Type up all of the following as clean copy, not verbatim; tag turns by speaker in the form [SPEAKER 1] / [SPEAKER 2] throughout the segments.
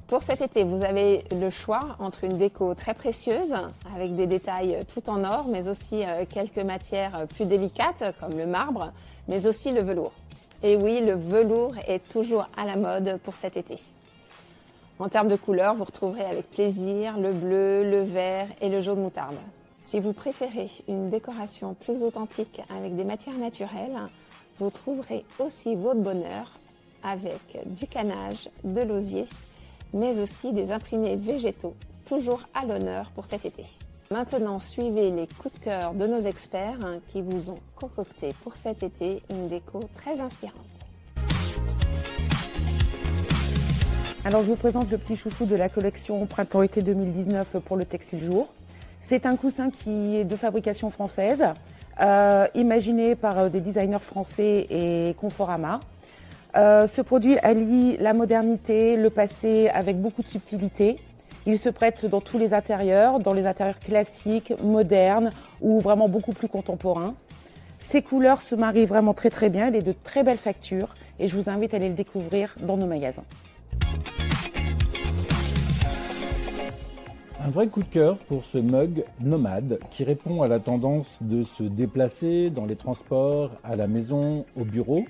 [SPEAKER 1] Pour cet été, vous avez le choix entre une déco très précieuse, avec des détails tout en or, mais aussi quelques matières plus délicates, comme le marbre, mais aussi le velours. Et oui, le velours est toujours à la mode pour cet été. En termes de couleurs, vous retrouverez avec plaisir le bleu, le vert et le jaune moutarde. Si vous préférez une décoration plus authentique avec des matières naturelles, vous trouverez aussi votre bonheur avec du canage, de l'osier, mais aussi des imprimés végétaux, toujours à l'honneur pour cet été. Maintenant, suivez les coups de cœur de nos experts qui vous ont concocté pour cet été une déco très inspirante.
[SPEAKER 2] Alors je vous présente le petit chouchou de la collection Printemps-été 2019 pour le Textile Jour. C'est un coussin qui est de fabrication française, imaginé par des designers français et Conforama. Ce produit allie la modernité, le passé avec beaucoup de subtilité. Il se prête dans tous les intérieurs classiques, modernes ou vraiment beaucoup plus contemporains. Ces couleurs se marient vraiment très très bien, il est de très belle facture et je vous invite à aller le découvrir dans nos magasins.
[SPEAKER 3] Un vrai coup de cœur pour ce mug nomade qui répond à la tendance de se déplacer dans les transports, à la maison, au bureau,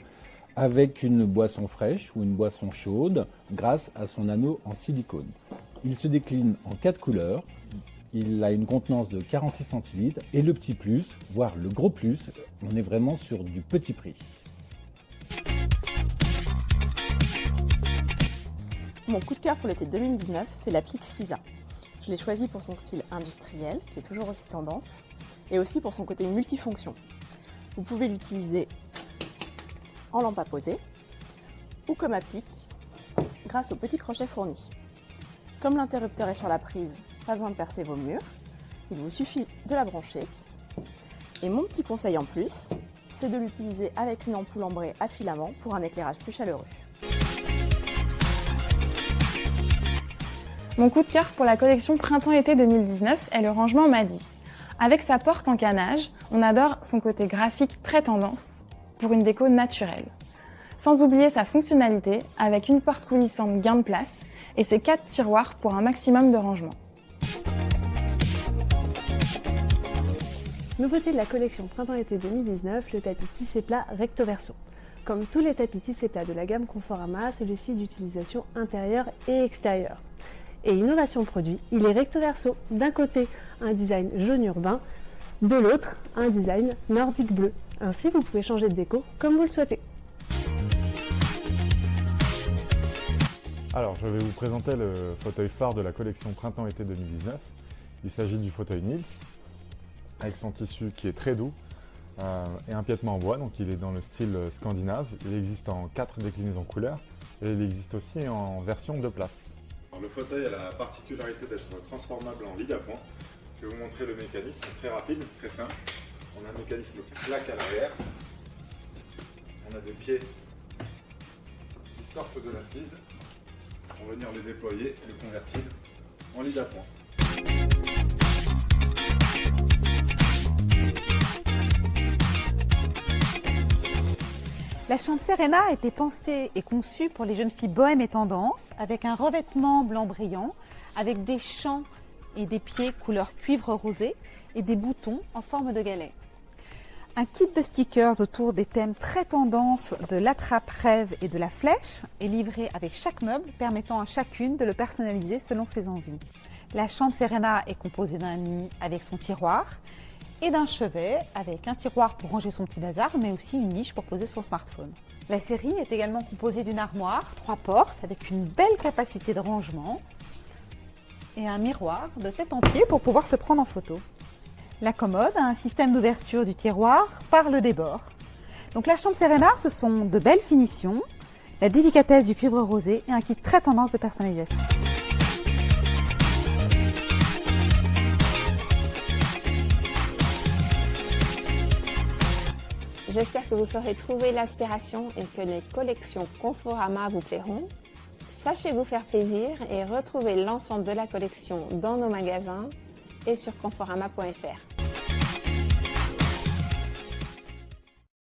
[SPEAKER 3] avec une boisson fraîche ou une boisson chaude grâce à son anneau en silicone. Il se décline en 4 couleurs, il a une contenance de 46 centilitres et le petit plus, voire le gros plus, on est vraiment sur du petit prix.
[SPEAKER 4] Mon coup de cœur pour l'été 2019, c'est l'applique Cisa. Je l'ai choisi pour son style industriel, qui est toujours aussi tendance, et aussi pour son côté multifonction. Vous pouvez l'utiliser en lampe à poser ou comme applique grâce au petit crochet fourni. Comme l'interrupteur est sur la prise, pas besoin de percer vos murs, il vous suffit de la brancher. Et mon petit conseil en plus, c'est de l'utiliser avec une ampoule ambrée à filament pour un éclairage plus chaleureux.
[SPEAKER 5] Mon coup de cœur pour la collection Printemps-été 2019 est le rangement Madi. Avec sa porte en canage, on adore son côté graphique très tendance pour une déco naturelle. Sans oublier sa fonctionnalité avec une porte coulissante gain de place et ses 4 tiroirs pour un maximum de rangement.
[SPEAKER 6] Nouveauté de la collection Printemps-été 2019, le tapis tissé plat recto verso. Comme tous les tapis tissé plat de la gamme Conforama, celui-ci est d'utilisation intérieure et extérieure. Et innovation produit, il est recto verso. D'un côté, un design jaune urbain, de l'autre, un design nordique bleu. Ainsi, vous pouvez changer de déco comme vous le souhaitez.
[SPEAKER 7] Alors, je vais vous présenter le fauteuil phare de la collection Printemps-été 2019. Il s'agit du fauteuil Nils, avec son tissu qui est très doux et un piétement en bois, donc il est dans le style scandinave. Il existe en 4 déclinaisons couleurs et il existe aussi en version 2 places.
[SPEAKER 8] Le fauteuil a la particularité d'être transformable en lit d'appoint. Je vais vous montrer le mécanisme, très rapide, très simple. On a un mécanisme plaque à l'arrière. On a des pieds qui sortent de l'assise pour venir le déployer et le convertir en lit d'appoint.
[SPEAKER 9] La chambre Serena a été pensée et conçue pour les jeunes filles bohèmes et tendance, avec un revêtement blanc brillant, avec des champs et des pieds couleur cuivre rosé et des boutons en forme de galet. Un kit de stickers autour des thèmes très tendance de l'attrape-rêve et de la flèche est livré avec chaque meuble, permettant à chacune de le personnaliser selon ses envies. La chambre Serena est composée d'un lit avec son tiroir, et d'un chevet avec un tiroir pour ranger son petit bazar, mais aussi une niche pour poser son smartphone. La série est également composée d'une armoire, 3 portes avec une belle capacité de rangement et un miroir de tête en pied pour pouvoir se prendre en photo. La commode a un système d'ouverture du tiroir par le débord. Donc la chambre Serena, ce sont de belles finitions, la délicatesse du cuivre rosé et un kit très tendance de personnalisation.
[SPEAKER 1] J'espère que vous saurez trouver l'inspiration et que les collections Conforama vous plairont. Sachez vous faire plaisir et retrouvez l'ensemble de la collection dans nos magasins et sur conforama.fr.